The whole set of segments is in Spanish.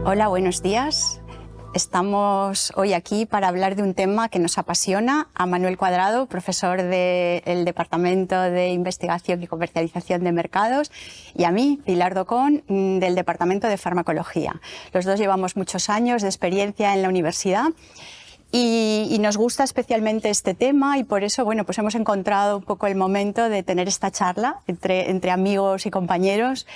Hola, buenos días. Estamos hoy aquí para hablar de un tema que nos apasiona a Manuel Cuadrado, profesor del Departamento de Investigación y Comercialización de Mercados, y a mí, Pilar Docón, del Departamento de Farmacología. Los dos llevamos muchos años de experiencia en la universidad y nos gusta especialmente este tema, y por eso pues hemos encontrado un poco el momento de tener esta charla entre amigos y compañeros,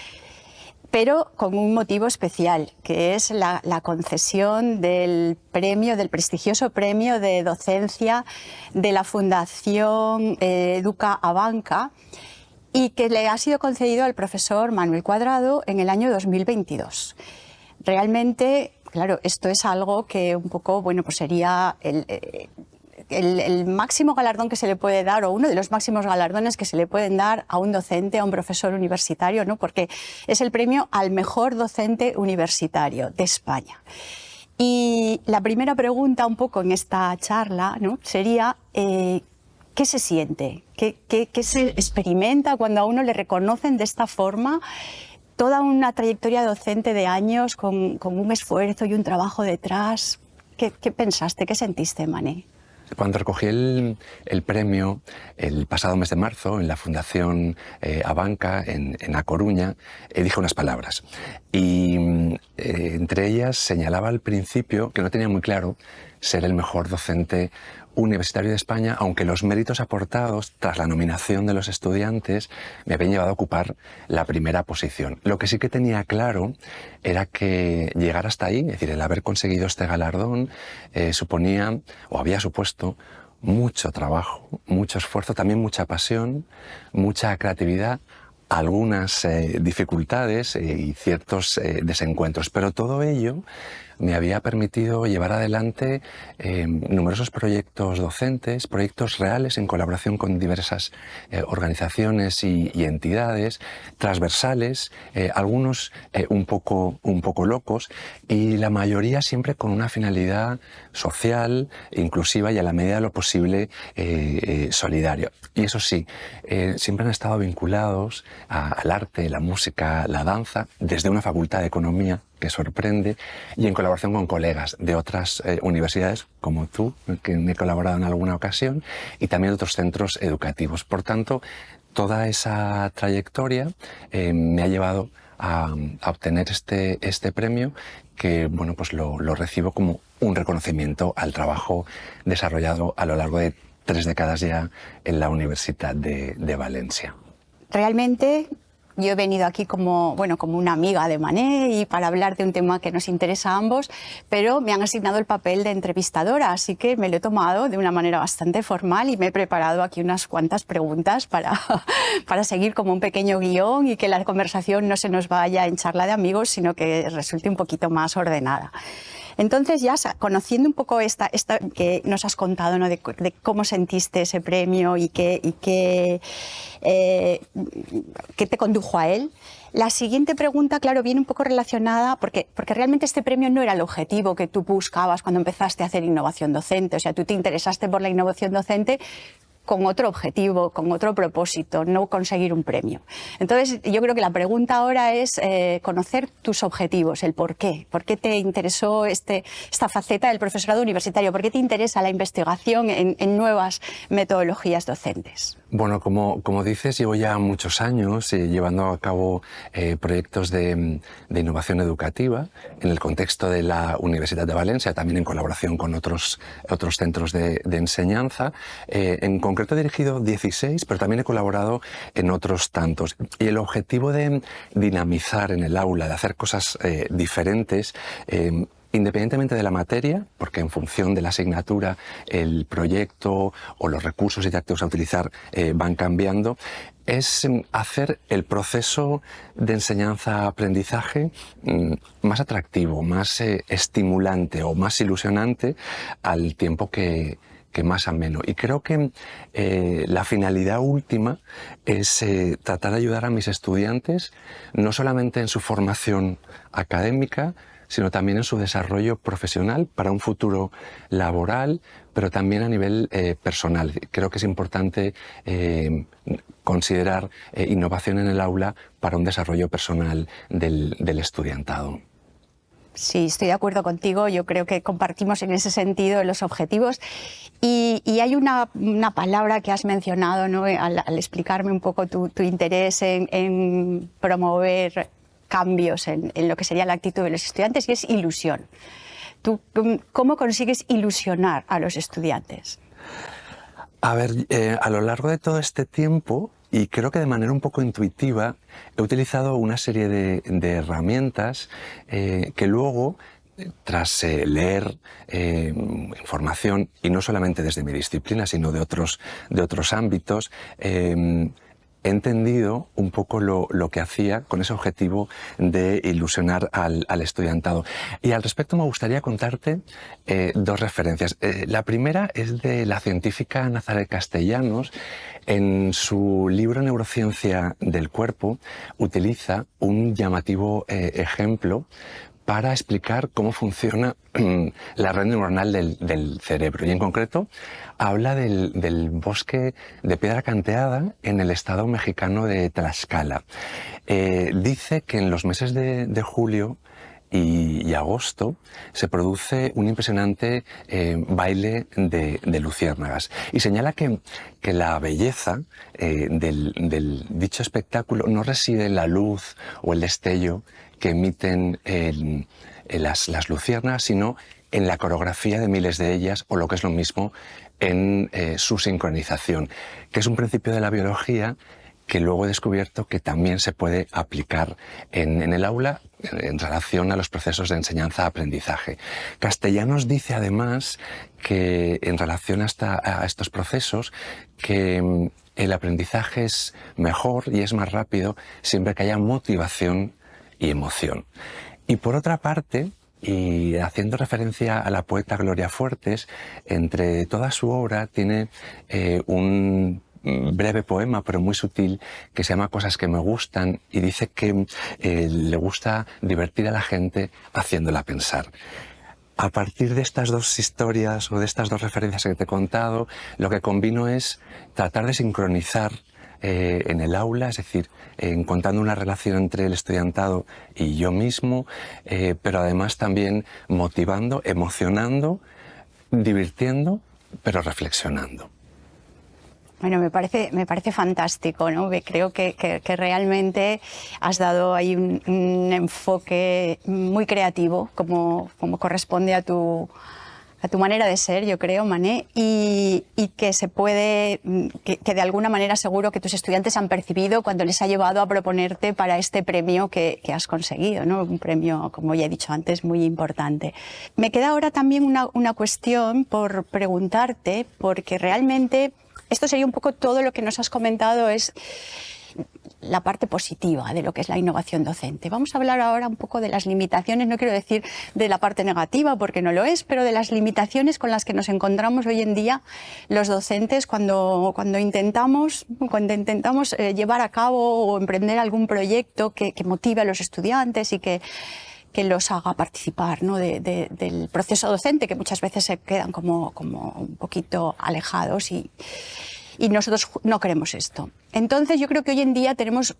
pero con un motivo especial, que es la concesión del prestigioso premio de docencia de la Fundación Educa Abanca, y que le ha sido concedido al profesor Manuel Cuadrado en el año 2022. Realmente, claro, esto es algo que un poco, pues sería el máximo galardón que se le puede dar, o uno de los máximos galardones que se le pueden dar a un docente, a un profesor universitario, ¿no? Porque es el premio al mejor docente universitario de España. Y la primera pregunta un poco en esta charla, ¿no?, sería ¿qué se siente? ¿Qué se experimenta cuando a uno le reconocen de esta forma toda una trayectoria docente de años con un esfuerzo y un trabajo detrás? ¿Qué pensaste? ¿Qué sentiste, Mané? Cuando recogí el premio el pasado mes de marzo en la Fundación Abanca, en A Coruña, dije unas palabras. Y entre ellas señalaba al principio que no tenía muy claro ser el mejor docente universitario de España, aunque los méritos aportados tras la nominación de los estudiantes me habían llevado a ocupar la primera posición. Lo que sí que tenía claro era que llegar hasta ahí, es decir, el haber conseguido este galardón, suponía, o había supuesto, mucho trabajo, mucho esfuerzo, también mucha pasión, mucha creatividad, algunas dificultades y ciertos desencuentros, pero todo ello me había permitido llevar adelante numerosos proyectos docentes, proyectos reales en colaboración con diversas organizaciones y entidades, transversales, algunos un poco locos, y la mayoría siempre con una finalidad social, inclusiva y a la medida de lo posible solidario. Y eso sí, siempre han estado vinculados al arte, la música, la danza, desde una facultad de economía que sorprende, y en colaboración con colegas de otras universidades, como tú, que he colaborado en alguna ocasión, y también de otros centros educativos. Por tanto, toda esa trayectoria me ha llevado a obtener este premio, que pues lo recibo como un reconocimiento al trabajo desarrollado a lo largo de 3 décadas ya en la Universidad de Valencia. Realmente yo he venido aquí como una amiga de Mané y para hablar de un tema que nos interesa a ambos, pero me han asignado el papel de entrevistadora, así que me lo he tomado de una manera bastante formal y me he preparado aquí unas cuantas preguntas para seguir como un pequeño guión y que la conversación no se nos vaya en charla de amigos, sino que resulte un poquito más ordenada. Entonces, ya conociendo un poco esta que nos has contado, ¿no?, de cómo sentiste ese premio y qué te condujo a él, la siguiente pregunta, claro, viene un poco relacionada, porque realmente este premio no era el objetivo que tú buscabas cuando empezaste a hacer innovación docente. O sea, tú te interesaste por la innovación docente con otro objetivo, con otro propósito, no conseguir un premio. Entonces, yo creo que la pregunta ahora es conocer tus objetivos, el por qué. ¿Por qué te interesó esta faceta del profesorado universitario? ¿Por qué te interesa la investigación en nuevas metodologías docentes? Bueno, como dices, llevo ya muchos años llevando a cabo proyectos de innovación educativa en el contexto de la Universidad de Valencia, también en colaboración con otros centros de enseñanza. En concreto he dirigido 16, pero también he colaborado en otros tantos. Y el objetivo de dinamizar en el aula, de hacer cosas diferentes, independientemente de la materia, porque en función de la asignatura el proyecto o los recursos didácticos a utilizar van cambiando, es hacer el proceso de enseñanza-aprendizaje más atractivo, más estimulante o más ilusionante al tiempo que más ameno. Y creo que la finalidad última es tratar de ayudar a mis estudiantes, no solamente en su formación académica, sino también en su desarrollo profesional para un futuro laboral, pero también a nivel personal. Creo que es importante considerar innovación en el aula para un desarrollo personal del estudiantado. Sí, estoy de acuerdo contigo. Yo creo que compartimos en ese sentido los objetivos. Y hay una palabra que has mencionado, ¿no? al explicarme un poco tu interés en promover cambios en lo que sería la actitud de los estudiantes, y es ilusión. ¿Tú cómo consigues ilusionar a los estudiantes? A ver, a lo largo de todo este tiempo, y creo que de manera un poco intuitiva, he utilizado una serie de herramientas que luego, tras leer información, y no solamente desde mi disciplina, sino de otros ámbitos, he entendido un poco lo que hacía con ese objetivo de ilusionar al estudiantado. Y al respecto me gustaría contarte dos referencias. La primera es de la científica Nazaret Castellanos. En su libro Neurociencia del Cuerpo utiliza un llamativo ejemplo para explicar cómo funciona la red neuronal del cerebro. Y en concreto habla del bosque de piedra canteada en el estado mexicano de Tlaxcala. Dice que en los meses de julio y agosto se produce un impresionante baile de luciérnagas, y señala que la belleza del dicho espectáculo no reside en la luz o el destello que emiten las luciérnagas, sino en la coreografía de miles de ellas, o lo que es lo mismo, en su sincronización, que es un principio de la biología que luego he descubierto que también se puede aplicar en el aula en relación a los procesos de enseñanza-aprendizaje. Castellanos dice además que en relación a estos procesos, que el aprendizaje es mejor y es más rápido siempre que haya motivación y emoción. Y por otra parte, y haciendo referencia a la poeta Gloria Fuertes, entre toda su obra tiene un breve poema, pero muy sutil, que se llama Cosas que me gustan, y dice que le gusta divertir a la gente haciéndola pensar. A partir de estas dos historias o de estas dos referencias que te he contado, lo que combino es tratar de sincronizar en el aula, es decir, encontrando una relación entre el estudiantado y yo mismo, pero además también motivando, emocionando, divirtiendo, pero reflexionando. Bueno, me parece fantástico, ¿no? Creo que realmente has dado ahí un enfoque muy creativo, como corresponde a tu manera de ser, yo creo, Mané, y que se puede, que de alguna manera seguro que tus estudiantes han percibido cuando les ha llevado a proponerte para este premio que has conseguido, ¿no? Un premio, como ya he dicho antes, muy importante. Me queda ahora también una cuestión por preguntarte, porque realmente esto sería un poco todo lo que nos has comentado, es la parte positiva de lo que es la innovación docente. Vamos a hablar ahora un poco de las limitaciones, no quiero decir de la parte negativa porque no lo es, pero de las limitaciones con las que nos encontramos hoy en día los docentes cuando intentamos llevar a cabo o emprender algún proyecto que motive a los estudiantes y que los haga participar, ¿no? del proceso docente, que muchas veces se quedan como un poquito alejados y nosotros no queremos esto. Entonces yo creo que hoy en día tenemos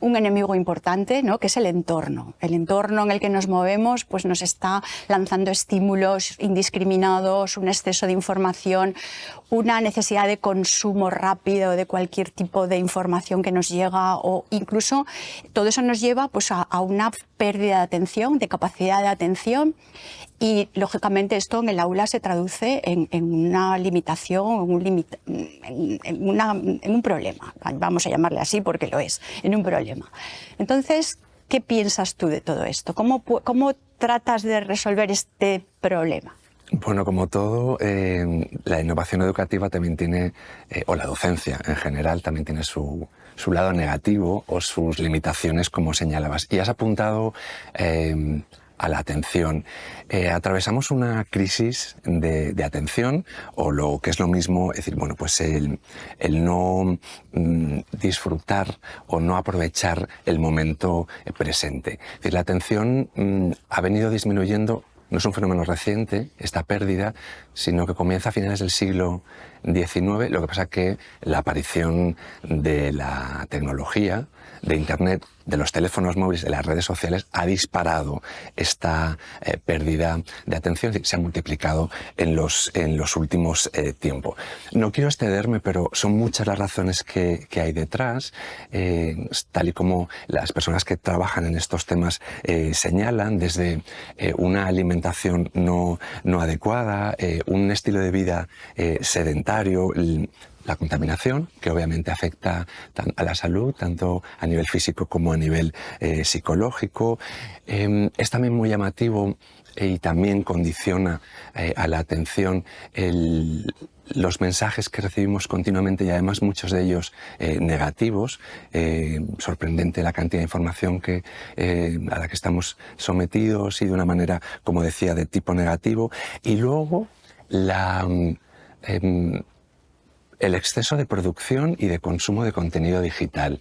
un enemigo importante, ¿no? Que es el entorno. El entorno en el que nos movemos pues nos está lanzando estímulos indiscriminados, un exceso de información, una necesidad de consumo rápido de cualquier tipo de información que nos llega, o incluso todo eso nos lleva pues a una pérdida de atención, de capacidad de atención, y lógicamente esto en el aula se traduce en una limitación, en un problema, vamos a llamarle así porque lo es, en un problema. Entonces, ¿qué piensas tú de todo esto? ¿Cómo tratas de resolver este problema? Bueno, como todo, la innovación educativa también tiene, o la docencia en general, también tiene su lado negativo o sus limitaciones, como señalabas. Y has apuntado a la atención. Atravesamos una crisis de atención, o lo que es lo mismo, es decir, bueno, pues el no disfrutar o no aprovechar el momento presente. Es decir, la atención ha venido disminuyendo. No es un fenómeno reciente, esta pérdida, sino que comienza a finales del siglo XIX. Lo que pasa es que la aparición de la tecnología, de Internet, de los teléfonos móviles, de las redes sociales, ha disparado esta pérdida de atención, se ha multiplicado en los últimos tiempos. No quiero excederme, pero son muchas las razones que hay detrás, tal y como las personas que trabajan en estos temas señalan, desde una alimentación no adecuada, un estilo de vida sedentario, la contaminación, que obviamente afecta a la salud, tanto a nivel físico como a nivel psicológico. Es también muy llamativo y también condiciona a la atención los mensajes que recibimos continuamente, y además muchos de ellos negativos. Sorprendente la cantidad de información a la que estamos sometidos, y de una manera, como decía, de tipo negativo. Y luego el exceso de producción y de consumo de contenido digital.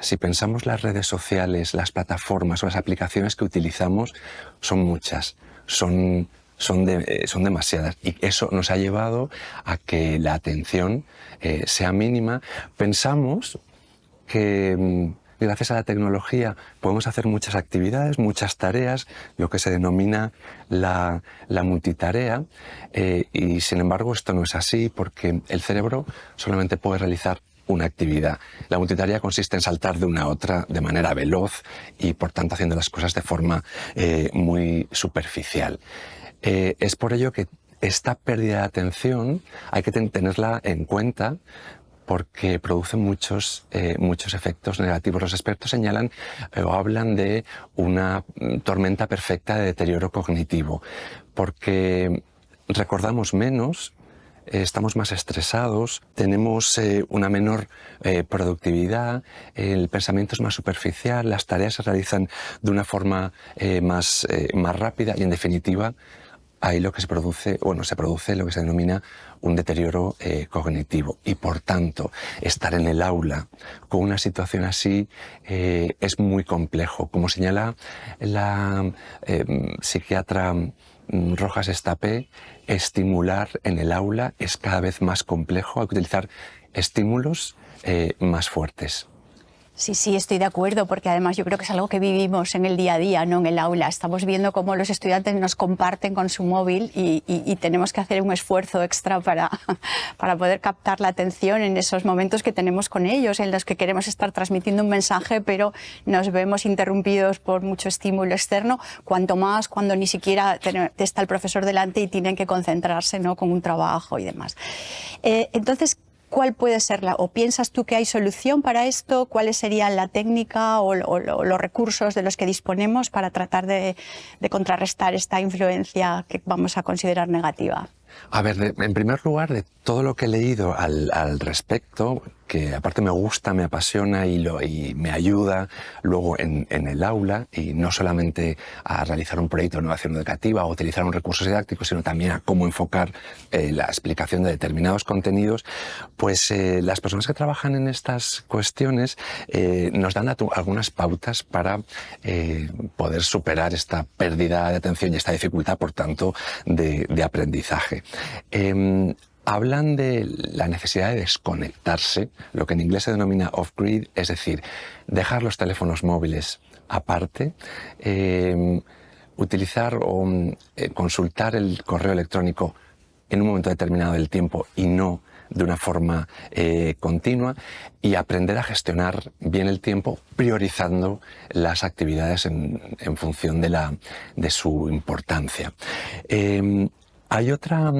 Si pensamos las redes sociales, las plataformas o las aplicaciones que utilizamos, son muchas, son demasiadas, y eso nos ha llevado a que la atención sea mínima. Pensamos que gracias a la tecnología podemos hacer muchas actividades, muchas tareas, lo que se denomina la multitarea, y sin embargo esto no es así, porque el cerebro solamente puede realizar una actividad. La multitarea consiste en saltar de una a otra de manera veloz y, por tanto, haciendo las cosas de forma muy superficial. Es por ello que esta pérdida de atención hay que tenerla en cuenta, porque produce muchos efectos negativos. Los expertos señalan o hablan de una tormenta perfecta de deterioro cognitivo, porque recordamos menos, estamos más estresados, tenemos una menor productividad, el pensamiento es más superficial, las tareas se realizan de una forma más rápida, y en definitiva ahí se produce lo que se denomina un deterioro cognitivo. Y por tanto, estar en el aula con una situación así es muy complejo. Como señala la psiquiatra Rojas Estapé, estimular en el aula es cada vez más complejo. Hay que utilizar estímulos más fuertes. Sí, estoy de acuerdo, porque además yo creo que es algo que vivimos en el día a día, no en el aula. Estamos viendo cómo los estudiantes nos comparten con su móvil y tenemos que hacer un esfuerzo extra para poder captar la atención en esos momentos que tenemos con ellos, en los que queremos estar transmitiendo un mensaje, pero nos vemos interrumpidos por mucho estímulo externo, cuanto más cuando ni siquiera está el profesor delante y tienen que concentrarse, ¿no?, con un trabajo y demás. Entonces, ¿cuál puede ser o piensas tú que hay solución para esto? ¿Cuáles serían la técnica o los recursos de los que disponemos para tratar de contrarrestar esta influencia que vamos a considerar negativa? A ver, en primer lugar, de todo lo que he leído al respecto, que aparte me gusta, me apasiona y me ayuda luego en el aula, y no solamente a realizar un proyecto de innovación educativa o utilizar un recurso didáctico, sino también a cómo enfocar la explicación de determinados contenidos, pues las personas que trabajan en estas cuestiones nos dan algunas pautas para poder superar esta pérdida de atención y esta dificultad, por tanto, de aprendizaje. Hablan de la necesidad de desconectarse, lo que en inglés se denomina off-grid, es decir, dejar los teléfonos móviles aparte, utilizar o consultar el correo electrónico en un momento determinado del tiempo y no de una forma continua, y aprender a gestionar bien el tiempo, priorizando las actividades en función de su importancia. Hay otra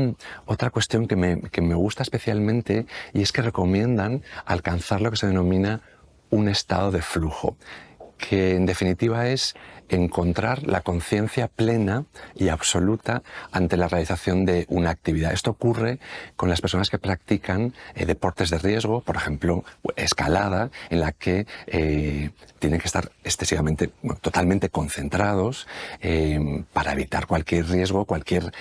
cuestión que me gusta especialmente, y es que recomiendan alcanzar lo que se denomina un estado de flujo, que en definitiva es encontrar la conciencia plena y absoluta ante la realización de una actividad. Esto ocurre con las personas que practican deportes de riesgo, por ejemplo, escalada, en la que tienen que estar excesivamente, totalmente concentrados para evitar cualquier riesgo, cualquier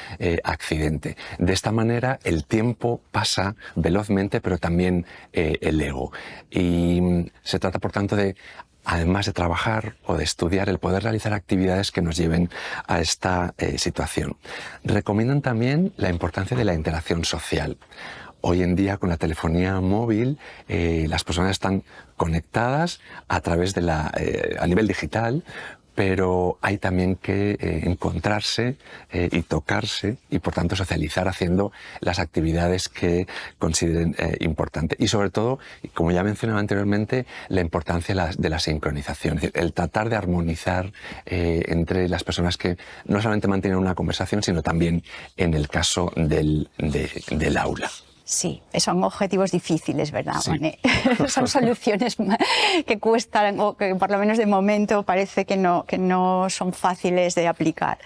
accidente. De esta manera el tiempo pasa velozmente, pero también el ego. Y se trata, por tanto, de, además de trabajar o de estudiar, el poder realizar actividades que nos lleven a esta situación. Recomiendan también la importancia de la interacción social. Hoy en día, con la telefonía móvil, las personas están conectadas a través de a nivel digital, pero hay también que encontrarse y tocarse y, por tanto, socializar haciendo las actividades que consideren importantes. Y, sobre todo, como ya mencionaba anteriormente, la importancia de la sincronización, es decir, el tratar de armonizar entre las personas que no solamente mantienen una conversación, sino también en el caso del aula. Sí, son objetivos difíciles, ¿verdad, Sí. Mané? Son soluciones que cuestan, o que por lo menos de momento parece que no son fáciles de aplicar.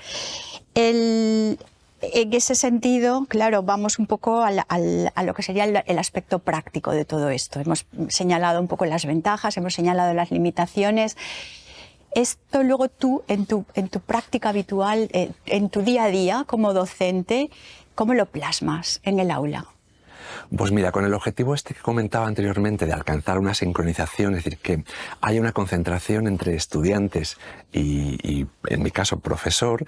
En ese sentido, claro, vamos un poco a lo que sería el aspecto práctico de todo esto. Hemos señalado un poco las ventajas, hemos señalado las limitaciones. Esto luego tú, en tu práctica habitual, en tu día a día como docente, ¿cómo lo plasmas en el aula? Pues mira, con el objetivo este que comentaba anteriormente de alcanzar una sincronización, es decir, que haya una concentración entre estudiantes y en mi caso, profesor,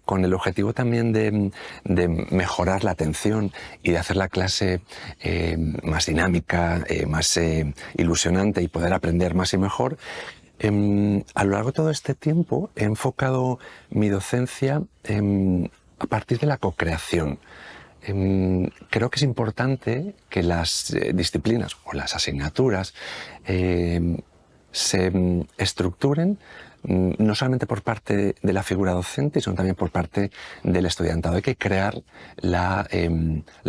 con el objetivo también de mejorar la atención y de hacer la clase más dinámica, más ilusionante y poder aprender más y mejor. A lo largo de todo este tiempo he enfocado mi docencia a partir de la co-creación. Creo que es importante que las disciplinas o las asignaturas se estructuren no solamente por parte de la figura docente, sino también por parte del estudiantado. Hay que crear la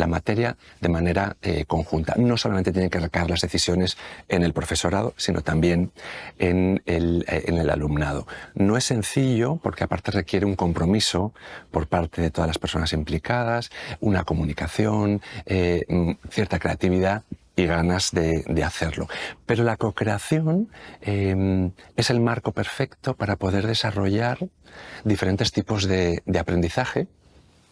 materia de manera conjunta. No solamente tienen que recaer las decisiones en el profesorado, sino también en el alumnado. No es sencillo, porque aparte requiere un compromiso por parte de todas las personas implicadas, una comunicación, cierta creatividad y ganas de hacerlo. Pero la co-creación es el marco perfecto para poder desarrollar diferentes tipos de aprendizaje.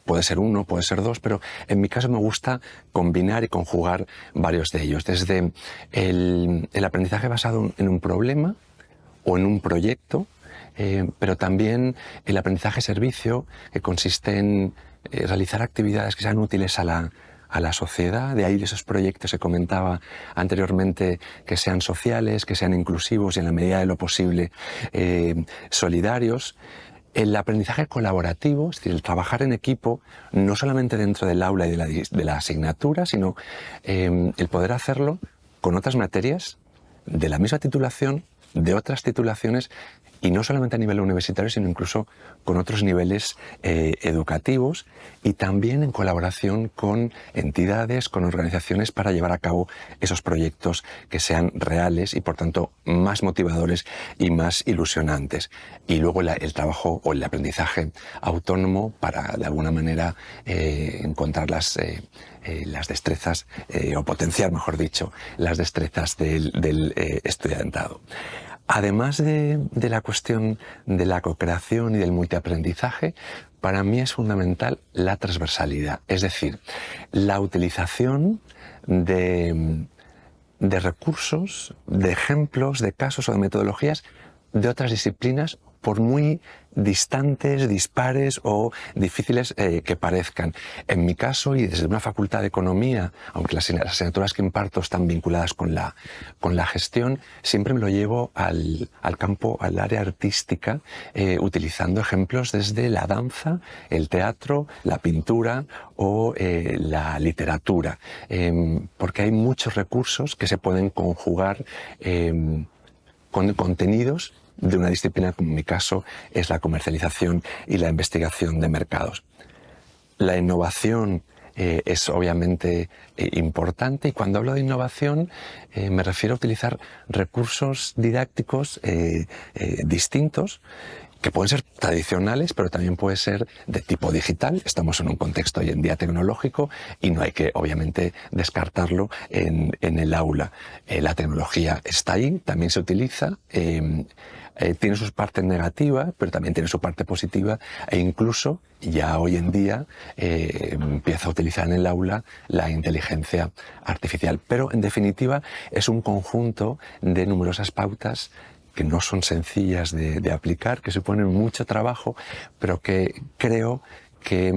Puede ser uno, puede ser dos, pero en mi caso me gusta combinar y conjugar varios de ellos. Desde el aprendizaje basado en un problema o en un proyecto, pero también el aprendizaje servicio, que consiste en realizar actividades que sean útiles a la sociedad, de ahí de esos proyectos que comentaba anteriormente, que sean sociales, que sean inclusivos y en la medida de lo posible solidarios. El aprendizaje colaborativo, es decir, el trabajar en equipo, no solamente dentro del aula y de la asignatura, sino el poder hacerlo con otras materias de la misma titulación, de otras titulaciones, y no solamente a nivel universitario, sino incluso con otros niveles educativos, y también en colaboración con entidades, con organizaciones, para llevar a cabo esos proyectos que sean reales y, por tanto, más motivadores y más ilusionantes. Y luego el trabajo o el aprendizaje autónomo para, de alguna manera, encontrar las destrezas, o potenciar, mejor dicho, las destrezas del estudiantado. Además de la cuestión de la co-creación y del multiaprendizaje, para mí es fundamental la transversalidad, es decir, la utilización de recursos, de ejemplos, de casos o de metodologías de otras disciplinas, por muy distantes, dispares o difíciles que parezcan. En mi caso, y desde una facultad de economía, aunque las asignaturas que imparto están vinculadas con la gestión, siempre me lo llevo al campo, al área artística, utilizando ejemplos desde la danza, el teatro, la pintura o la literatura, porque hay muchos recursos que se pueden conjugar con contenidos de una disciplina, como en mi caso es la comercialización y la investigación de mercados. La innovación es obviamente importante, y cuando hablo de innovación me refiero a utilizar recursos didácticos distintos, que pueden ser tradicionales, pero también puede ser de tipo digital. Estamos en un contexto hoy en día tecnológico y no hay que, obviamente, descartarlo en el aula. La tecnología está ahí, también se utiliza, tiene sus partes negativas, pero también tiene su parte positiva, e incluso ya hoy en día empieza a utilizar en el aula la inteligencia artificial. Pero, en definitiva, es un conjunto de numerosas pautas que no son sencillas de aplicar, que suponen mucho trabajo, pero que creo que,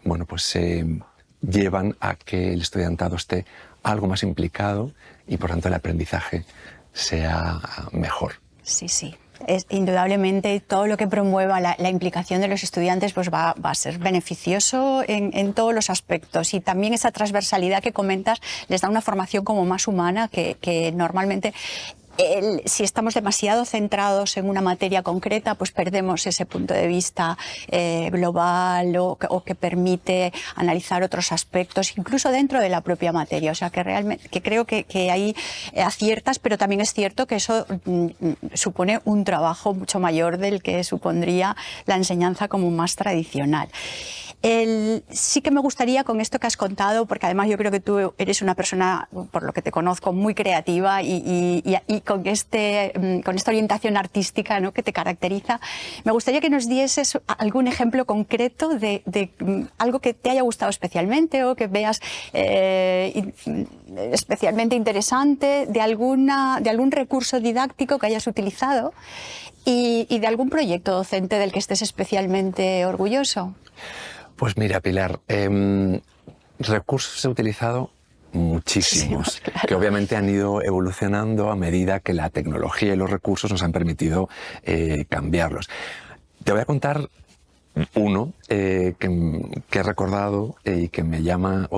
bueno, pues llevan a que el estudiantado esté algo más implicado y por tanto el aprendizaje sea mejor. Sí, sí. Indudablemente todo lo que promueva la implicación de los estudiantes pues va a ser beneficioso en todos los aspectos, y también esa transversalidad que comentas les da una formación como más humana que normalmente si estamos demasiado centrados en una materia concreta, pues perdemos ese punto de vista global o que permite analizar otros aspectos, incluso dentro de la propia materia. O sea, que realmente creo que ahí aciertas, pero también es cierto que eso supone un trabajo mucho mayor del que supondría la enseñanza como más tradicional. Sí que me gustaría, con esto que has contado, porque además yo creo que tú eres una persona, por lo que te conozco, muy creativa y con esta orientación artística, ¿no?, que te caracteriza, me gustaría que nos dieses algún ejemplo concreto de algo que te haya gustado especialmente o que veas especialmente interesante, de algún recurso didáctico que hayas utilizado y de algún proyecto docente del que estés especialmente orgulloso. Pues mira, Pilar, recursos he utilizado muchísimos, Sí, claro, que obviamente han ido evolucionando a medida que la tecnología y los recursos nos han permitido cambiarlos. Te voy a contar uno que he recordado y que me llamó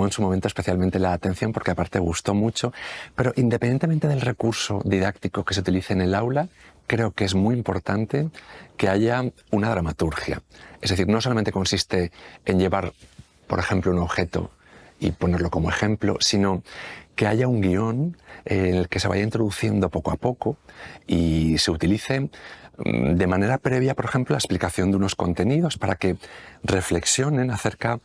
en su momento especialmente la atención, porque aparte gustó mucho, pero independientemente del recurso didáctico que se utilice en el aula, creo que es muy importante que haya una dramaturgia. Es decir, no solamente consiste en llevar, por ejemplo, un objeto y ponerlo como ejemplo, sino que haya un guión en el que se vaya introduciendo poco a poco y se utilice de manera previa, por ejemplo, la explicación de unos contenidos para que reflexionen acerca,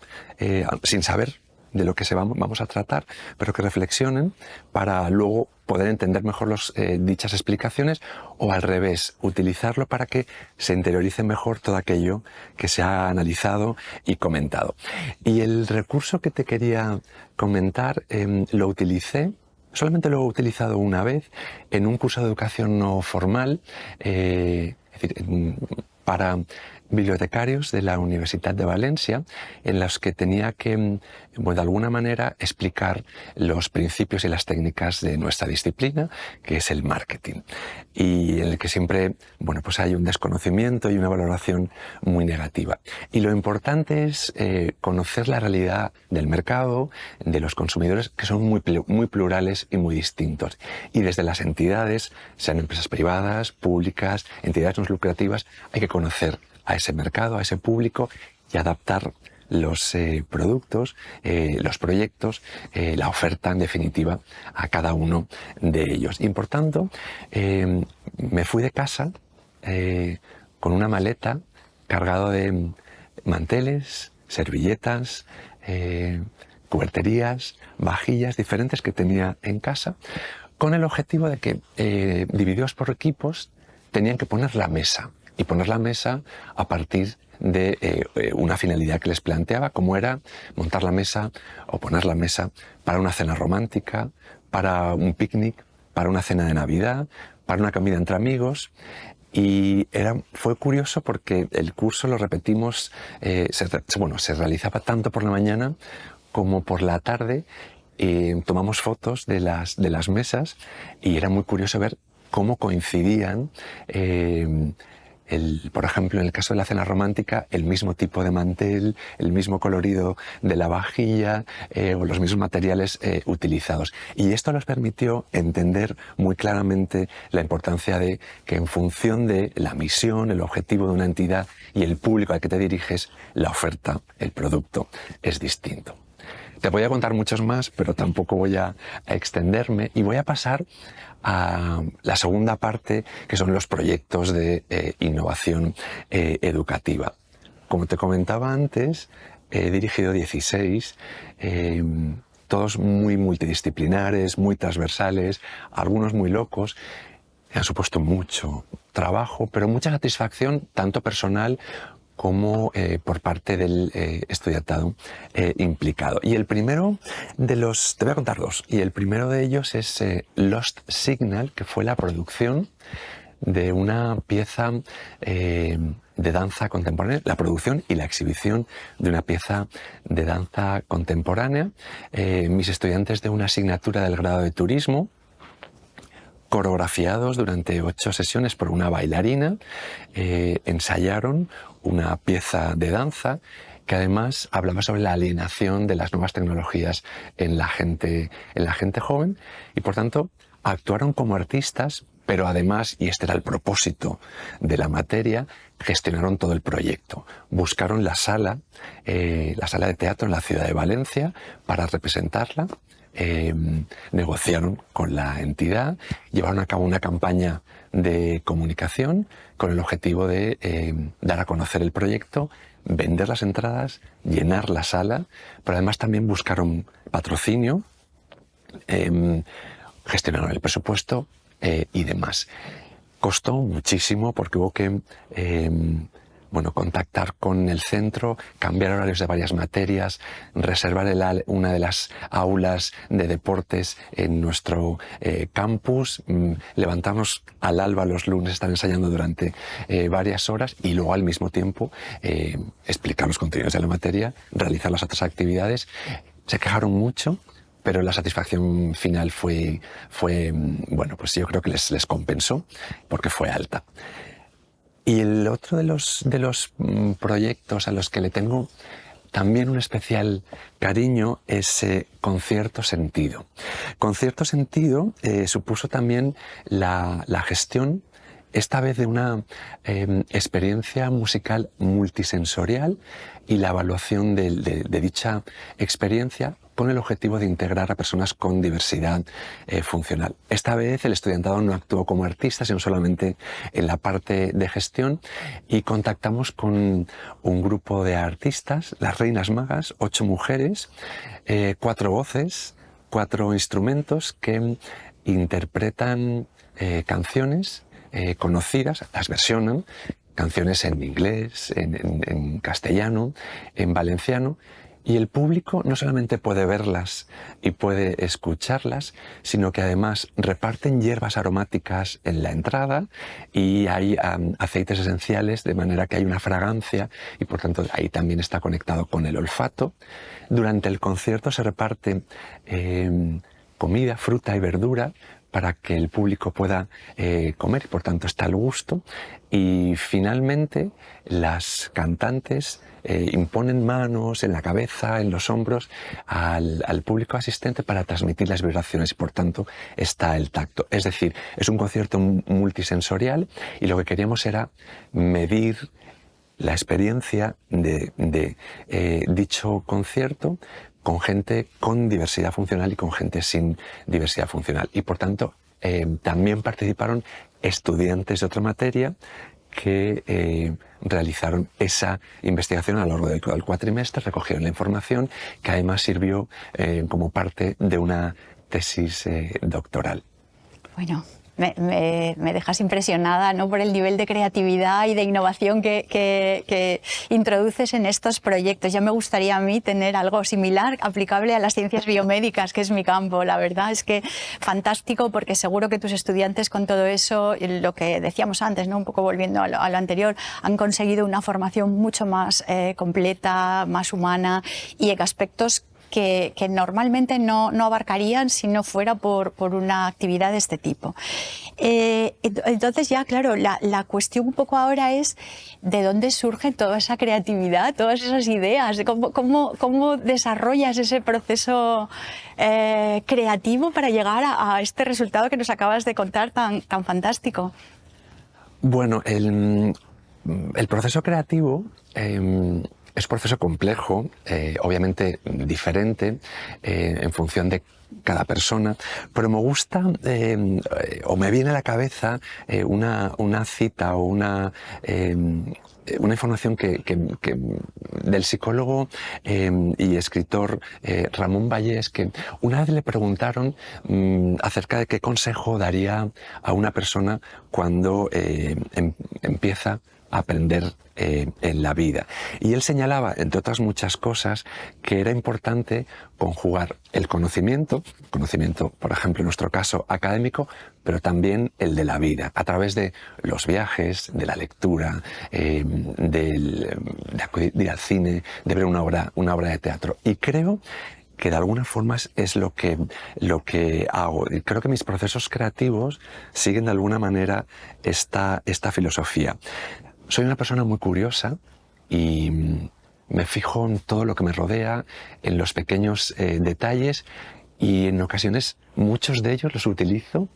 sin saber de lo que vamos a tratar, pero que reflexionen para luego poder entender mejor dichas explicaciones, o al revés, utilizarlo para que se interiorice mejor todo aquello que se ha analizado y comentado. Y el recurso que te quería comentar solamente lo he utilizado una vez en un curso de educación no formal, es decir, para bibliotecarios de la Universidad de Valencia, en los que tenía que, de alguna manera, explicar los principios y las técnicas de nuestra disciplina, que es el marketing, y en el que siempre, pues hay un desconocimiento y una valoración muy negativa. Y lo importante es conocer la realidad del mercado, de los consumidores, que son muy plurales y muy distintos. Y desde las entidades, sean empresas privadas, públicas, entidades no lucrativas, hay que conocer a ese mercado, a ese público, y adaptar los productos, los proyectos, la oferta en definitiva a cada uno de ellos. Y por tanto, me fui de casa con una maleta cargada de manteles, servilletas, cuberterías, vajillas diferentes que tenía en casa, con el objetivo de que, divididos por equipos, tenían que poner la mesa. Y poner la mesa a partir de una finalidad que les planteaba, como era montar la mesa o poner la mesa para una cena romántica, para un picnic, para una cena de Navidad, para una comida entre amigos. Y fue curioso porque el curso lo repetimos, se realizaba tanto por la mañana como por la tarde. Tomamos fotos de las mesas y era muy curioso ver cómo coincidían, por ejemplo, en el caso de la cena romántica, el mismo tipo de mantel, el mismo colorido de la vajilla, o los mismos materiales utilizados. Y esto nos permitió entender muy claramente la importancia de que, en función de la misión, el objetivo de una entidad y el público al que te diriges, la oferta, el producto, es distinto. Te voy a contar muchos más, pero tampoco voy a extenderme, y voy a pasar a la segunda parte, que son los proyectos de innovación educativa. Como te comentaba antes, he dirigido 16, todos muy multidisciplinares, muy transversales, algunos muy locos. Han supuesto mucho trabajo, pero mucha satisfacción, tanto personal como por parte del estudiantado implicado. Y el primero te voy a contar dos, y el primero de ellos es Lost Signal, que fue la producción de una pieza de danza contemporánea, la producción y la exhibición de una pieza de danza contemporánea. Mis estudiantes de una asignatura del grado de turismo, coreografiados durante 8 sesiones por una bailarina, ensayaron una pieza de danza que además hablaba sobre la alienación de las nuevas tecnologías en la gente joven, y por tanto actuaron como artistas, pero además, y este era el propósito de la materia, gestionaron todo el proyecto. Buscaron la sala de teatro en la ciudad de Valencia para representarla. Negociaron con la entidad, llevaron a cabo una campaña de comunicación con el objetivo de dar a conocer el proyecto, vender las entradas, llenar la sala, pero además también buscaron patrocinio, gestionaron el presupuesto y demás. Costó muchísimo porque hubo que contactar con el centro, cambiar horarios de varias materias, reservar una de las aulas de deportes en nuestro campus, levantarnos al alba los lunes, estar ensayando durante varias horas y luego al mismo tiempo explicar los contenidos de la materia, realizar las otras actividades. Se quejaron mucho, pero la satisfacción final fue pues yo creo que les compensó porque fue alta. Y el otro de los proyectos a los que le tengo también un especial cariño es Concierto Sentido. Concierto Sentido supuso también la gestión, esta vez de una experiencia musical multisensorial y la evaluación de dicha experiencia con el objetivo de integrar a personas con diversidad funcional. Esta vez el estudiantado no actuó como artista, sino solamente en la parte de gestión, y contactamos con un grupo de artistas, las Reinas Magas, 8 mujeres, 4 voces, 4 instrumentos que interpretan canciones conocidas, las versionan, canciones en inglés, en castellano, en valenciano, y el público no solamente puede verlas y puede escucharlas, sino que además reparten hierbas aromáticas en la entrada y hay aceites esenciales, de manera que hay una fragancia y por tanto ahí también está conectado con el olfato. Durante el concierto se reparte comida, fruta y verdura para que el público pueda comer y por tanto está al gusto. Y finalmente las cantantes imponen manos en la cabeza, en los hombros al público asistente para transmitir las vibraciones y por tanto está el tacto. Es decir, es un concierto multisensorial y lo que queríamos era medir la experiencia de dicho concierto con gente con diversidad funcional y con gente sin diversidad funcional. Y por tanto también participaron estudiantes de otra materia que realizaron esa investigación a lo largo del cuatrimestre, recogieron la información que además sirvió como parte de una tesis doctoral. Bueno, me dejas impresionada, ¿no?, por el nivel de creatividad y de innovación que introduces en estos proyectos. Ya me gustaría a mí tener algo similar aplicable a las ciencias biomédicas, que es mi campo. La verdad es que fantástico, porque seguro que tus estudiantes con todo eso, lo que decíamos antes, ¿no?, un poco volviendo a lo anterior, han conseguido una formación mucho más completa, más humana y en aspectos que normalmente no abarcarían si no fuera por una actividad de este tipo. Entonces ya, claro, la cuestión un poco ahora es de dónde surge toda esa creatividad, todas esas ideas, cómo desarrollas ese proceso creativo para llegar a este resultado que nos acabas de contar tan fantástico. Bueno, el proceso creativo es un proceso complejo, obviamente diferente en función de cada persona, pero me gusta o me viene a la cabeza una cita o una información que del psicólogo y escritor Ramón Vallès, que una vez le preguntaron acerca de qué consejo daría a una persona cuando empieza aprender en la vida. Y él señalaba, entre otras muchas cosas, que era importante conjugar el conocimiento, por ejemplo en nuestro caso académico, pero también el de la vida, a través de los viajes, de la lectura, de acudir al cine, de ver una obra de teatro. Y creo que de alguna forma es lo que hago. Y creo que mis procesos creativos siguen de alguna manera esta filosofía. Soy una persona muy curiosa y me fijo en todo lo que me rodea, en los pequeños detalles, y en ocasiones muchos de ellos los utilizo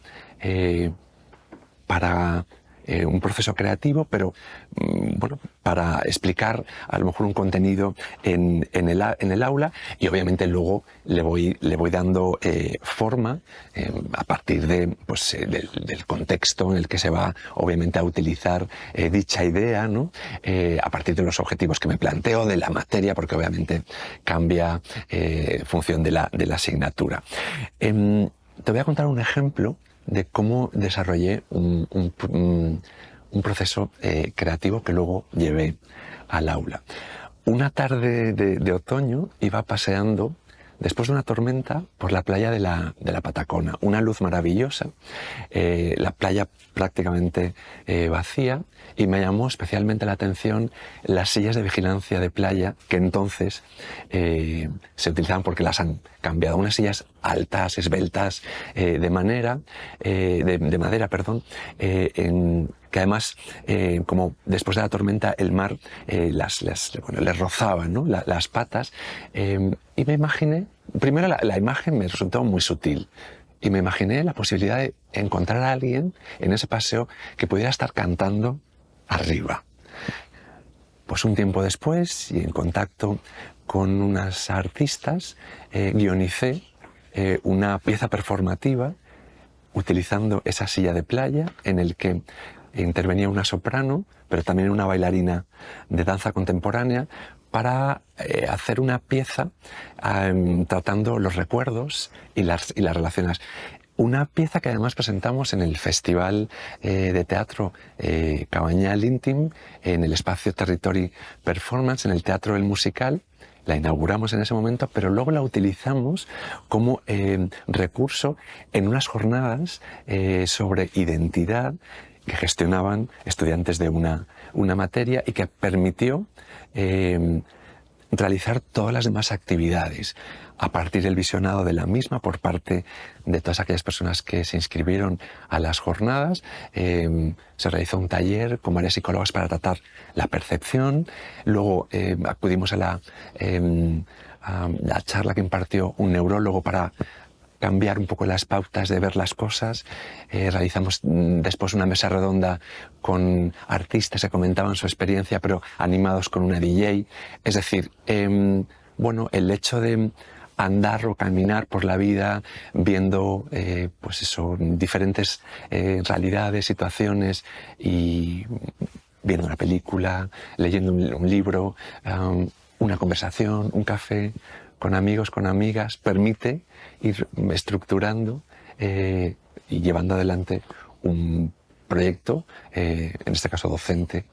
para un proceso creativo, pero bueno, para explicar a lo mejor un contenido en el aula, y obviamente luego le voy dando forma a partir del contexto en el que se va obviamente a utilizar dicha idea, ¿no? A partir de los objetivos que me planteo, de la materia, porque obviamente cambia en función de la asignatura. Te voy a contar un ejemplo de cómo desarrollé un proceso creativo que luego llevé al aula. Una tarde de otoño iba paseando, después de una tormenta, por la playa de la Patacona. Una luz maravillosa, la playa prácticamente vacía, y me llamó especialmente la atención las sillas de vigilancia de playa que entonces se utilizaban, porque las han cambiado. Unas sillas altas, esbeltas, de madera, que además, como después de la tormenta el mar les rozaba, ¿no? las patas, y me imaginé, primero la imagen me resultó muy sutil, y me imaginé la posibilidad de encontrar a alguien en ese paseo que pudiera estar cantando arriba. Pues un tiempo después, y en contacto con unas artistas, guionicé una pieza performativa utilizando esa silla de playa, en el que intervenía una soprano, pero también una bailarina de danza contemporánea, para hacer una pieza tratando los recuerdos y las relaciones. Una pieza que además presentamos en el Festival de Teatro Cabanyal Íntim, en el espacio Territory Performance, en el Teatro del Musical. La inauguramos en ese momento, pero luego la utilizamos como recurso en unas jornadas sobre identidad que gestionaban estudiantes de una materia, y que permitió realizar todas las demás actividades a partir del visionado de la misma por parte de todas aquellas personas que se inscribieron a las jornadas. Se realizó un taller con varias psicólogas para tratar la percepción. Luego acudimos a la charla que impartió un neurólogo para cambiar un poco las pautas de ver las cosas. Realizamos después una mesa redonda con artistas que comentaban su experiencia, pero animados con una DJ. Es decir, bueno, el hecho de andar o caminar por la vida viendo pues eso, diferentes realidades, situaciones, y viendo una película, leyendo un libro, una conversación, un café con amigos, con amigas, permite ir estructurando y llevando adelante un proyecto, en este caso docente.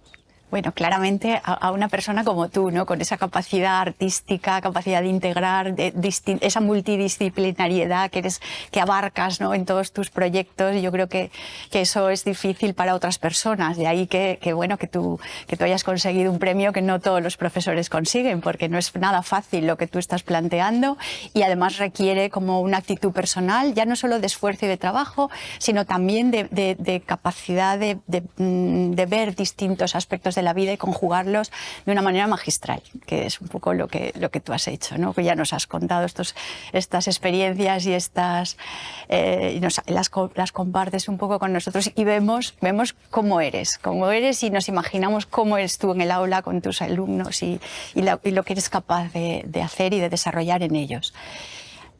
Bueno, claramente a una persona como tú, ¿no? Con esa capacidad artística, capacidad de integrar, esa multidisciplinariedad que abarcas, ¿no? En todos tus proyectos, yo creo que eso es difícil para otras personas. De ahí que tú hayas conseguido un premio que no todos los profesores consiguen, porque no es nada fácil lo que tú estás planteando, y además requiere como una actitud personal, ya no solo de esfuerzo y de trabajo, sino también de capacidad de ver distintos aspectos de la vida y conjugarlos de una manera magistral, que es un poco lo que tú has hecho, ¿no? Que ya nos has contado estas experiencias y las compartes un poco con nosotros, y vemos cómo eres, y nos imaginamos cómo eres tú en el aula con tus alumnos y lo que eres capaz de hacer y de desarrollar en ellos.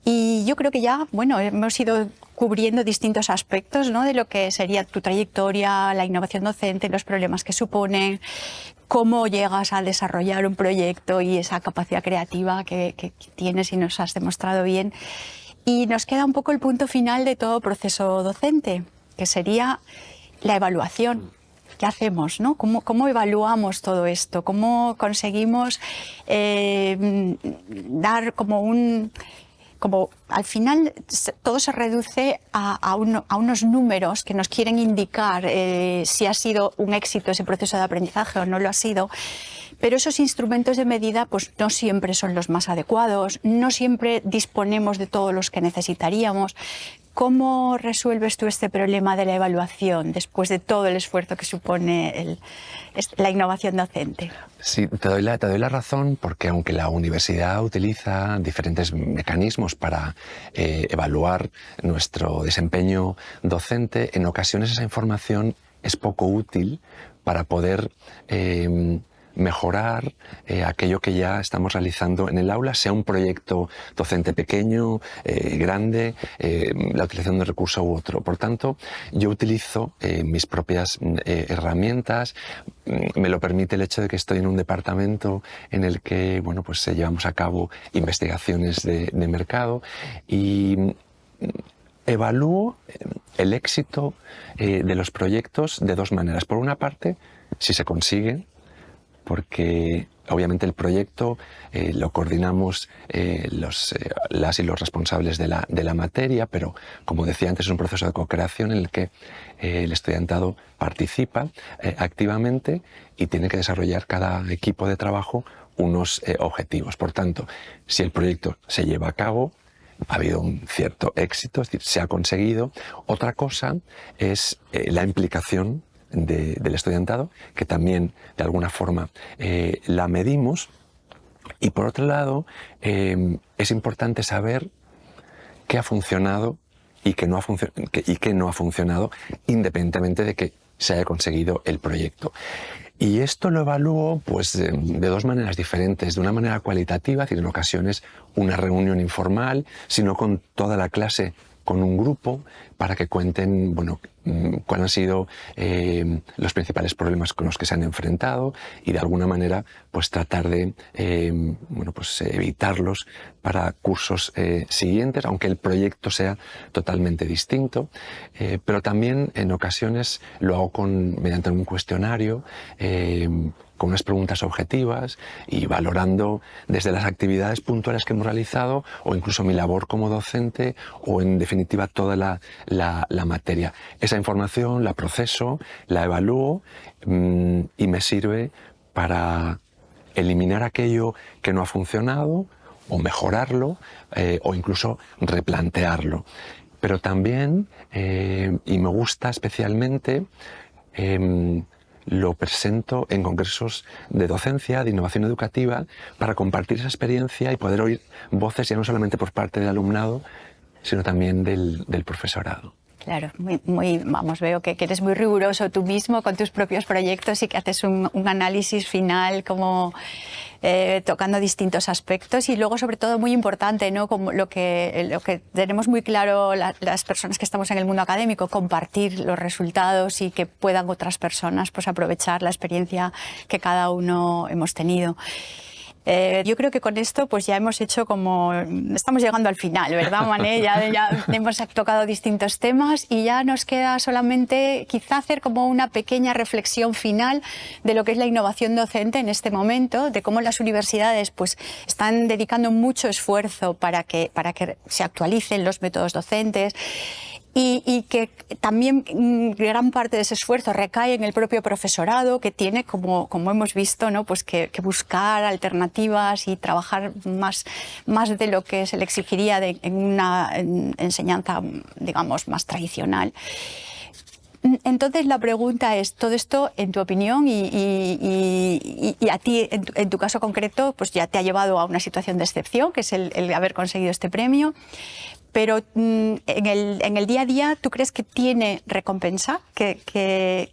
Y yo creo que ya, bueno, hemos ido cubriendo distintos aspectos, ¿no? De lo que sería tu trayectoria, la innovación docente, los problemas que suponen, cómo llegas a desarrollar un proyecto y esa capacidad creativa que tienes y nos has demostrado bien. Y nos queda un poco el punto final de todo proceso docente, que sería la evaluación. ¿qué hacemos, ¿no? ¿Cómo evaluamos todo esto? ¿Cómo conseguimos dar como al final todo se reduce a unos números que nos quieren indicar si ha sido un éxito ese proceso de aprendizaje o no lo ha sido, pero esos instrumentos de medida pues no siempre son los más adecuados, no siempre disponemos de todos los que necesitaríamos. ¿Cómo resuelves tú este problema de la evaluación después de todo el esfuerzo que supone la innovación docente? Sí, te doy la razón, porque aunque la universidad utiliza diferentes mecanismos para evaluar nuestro desempeño docente, en ocasiones esa información es poco útil para poder mejorar aquello que ya estamos realizando en el aula, sea un proyecto docente pequeño, grande, la utilización de recurso u otro. Por tanto, yo utilizo mis propias herramientas. Me lo permite el hecho de que estoy en un departamento en el que, bueno, pues llevamos a cabo investigaciones de mercado y evalúo el éxito de los proyectos de dos maneras. Por una parte, si se consigue, porque obviamente el proyecto lo coordinamos las y los responsables de la materia, pero como decía antes es un proceso de co-creación en el que el estudiantado participa activamente y tiene que desarrollar cada equipo de trabajo unos objetivos. Por tanto, si el proyecto se lleva a cabo, ha habido un cierto éxito, es decir, se ha conseguido. Otra cosa es la implicación del estudiantado, que también de alguna forma la medimos. Y por otro lado, es importante saber qué ha funcionado y qué no ha funcionado, independientemente de que se haya conseguido el proyecto. Y esto lo evalúo pues, de dos maneras diferentes. De una manera cualitativa, es decir, en ocasiones una reunión informal, sino con toda la clase, con un grupo, para que cuenten, bueno, cuáles han sido los principales problemas con los que se han enfrentado y de alguna manera pues tratar de bueno, pues, evitarlos para cursos siguientes, aunque el proyecto sea totalmente distinto. Pero también en ocasiones lo hago mediante un cuestionario, con unas preguntas objetivas y valorando desde las actividades puntuales que hemos realizado o incluso mi labor como docente o en definitiva toda la materia. Esa información la proceso, la evalúo y me sirve para eliminar aquello que no ha funcionado o mejorarlo o incluso replantearlo. Pero también, y me gusta especialmente, lo presento en congresos de docencia, de innovación educativa, para compartir esa experiencia y poder oír voces ya no solamente por parte del alumnado, sino también del profesorado. Claro, vamos, veo que eres muy riguroso tú mismo con tus propios proyectos y que haces un análisis final como tocando distintos aspectos y luego sobre todo muy importante, ¿no? Como lo que tenemos muy claro las personas que estamos en el mundo académico, compartir los resultados y que puedan otras personas pues aprovechar la experiencia que cada uno hemos tenido. Yo creo que con esto pues ya hemos hecho estamos llegando al final, ¿verdad, Mané? Ya hemos tocado distintos temas y ya nos queda solamente quizá hacer como una pequeña reflexión final de lo que es la innovación docente en este momento, de cómo las universidades pues están dedicando mucho esfuerzo para que se actualicen los métodos docentes. Y que también gran parte de ese esfuerzo recae en el propio profesorado, que tiene, como hemos visto, ¿no? Pues que buscar alternativas y trabajar más de lo que se le exigiría en una enseñanza, digamos, más tradicional. Entonces la pregunta es, todo esto, en tu opinión y a ti, en tu caso concreto, pues ya te ha llevado a una situación de excepción, que es el haber conseguido este premio. Pero en el día a día, ¿tú crees que tiene recompensa? ¿Que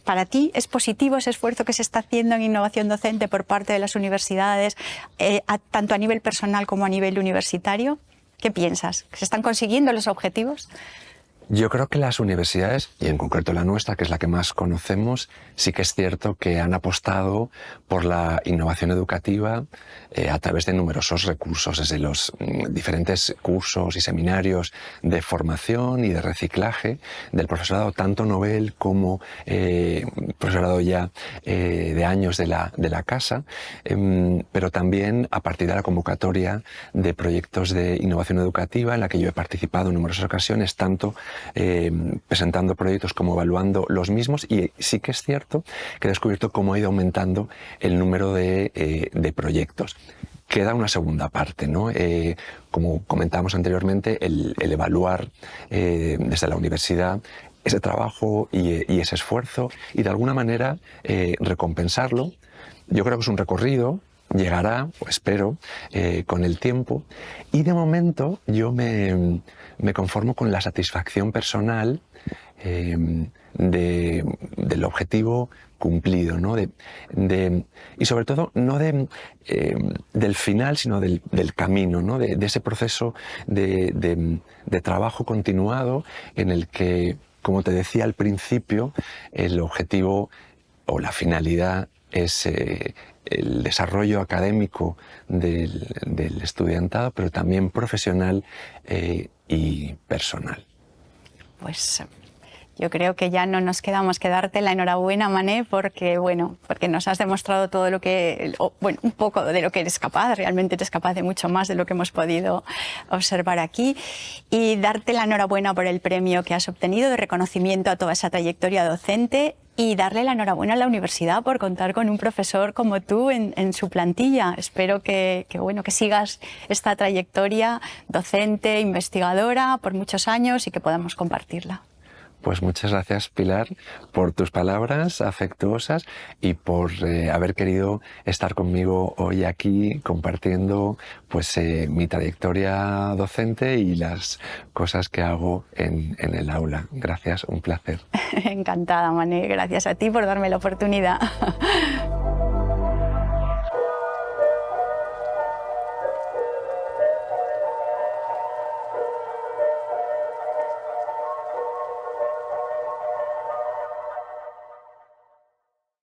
para ti es positivo ese esfuerzo que se está haciendo en innovación docente por parte de las universidades, tanto a nivel personal como a nivel universitario? ¿Qué piensas? ¿Se están consiguiendo los objetivos? Yo creo que las universidades, y en concreto la nuestra, que es la que más conocemos, sí que es cierto que han apostado por la innovación educativa a través de numerosos recursos, desde los diferentes cursos y seminarios de formación y de reciclaje del profesorado, tanto novel como profesorado ya de años de la casa, pero también a partir de la convocatoria de proyectos de innovación educativa en la que yo he participado en numerosas ocasiones, tanto presentando proyectos como evaluando los mismos, y sí que es cierto que he descubierto cómo ha ido aumentando el número de proyectos. Queda una segunda parte, ¿no? Como comentábamos anteriormente, el evaluar desde la universidad ese trabajo y ese esfuerzo y de alguna manera recompensarlo. Yo creo que es un recorrido, llegará, o espero, con el tiempo, y de momento yo me conformo con la satisfacción personal del objetivo cumplido, ¿no? Y sobre todo no del final, sino del camino, ¿no? De ese proceso de trabajo continuado en el que, como te decía al principio, el objetivo o la finalidad es el desarrollo académico del estudiantado, pero también profesional y personal. Pues yo creo que ya no nos queda más que darte la enhorabuena, Mané, porque nos has demostrado todo lo que, un poco de lo que eres capaz. Realmente eres capaz de mucho más de lo que hemos podido observar aquí, y darte la enhorabuena por el premio que has obtenido de reconocimiento a toda esa trayectoria docente, y darle la enhorabuena a la universidad por contar con un profesor como tú en su plantilla. Espero que sigas esta trayectoria docente, investigadora por muchos años y que podamos compartirla. Pues muchas gracias, Pilar, por tus palabras afectuosas y por haber querido estar conmigo hoy aquí compartiendo mi trayectoria docente y las cosas que hago en el aula. Gracias, un placer. Encantada, Mané. Gracias a ti por darme la oportunidad.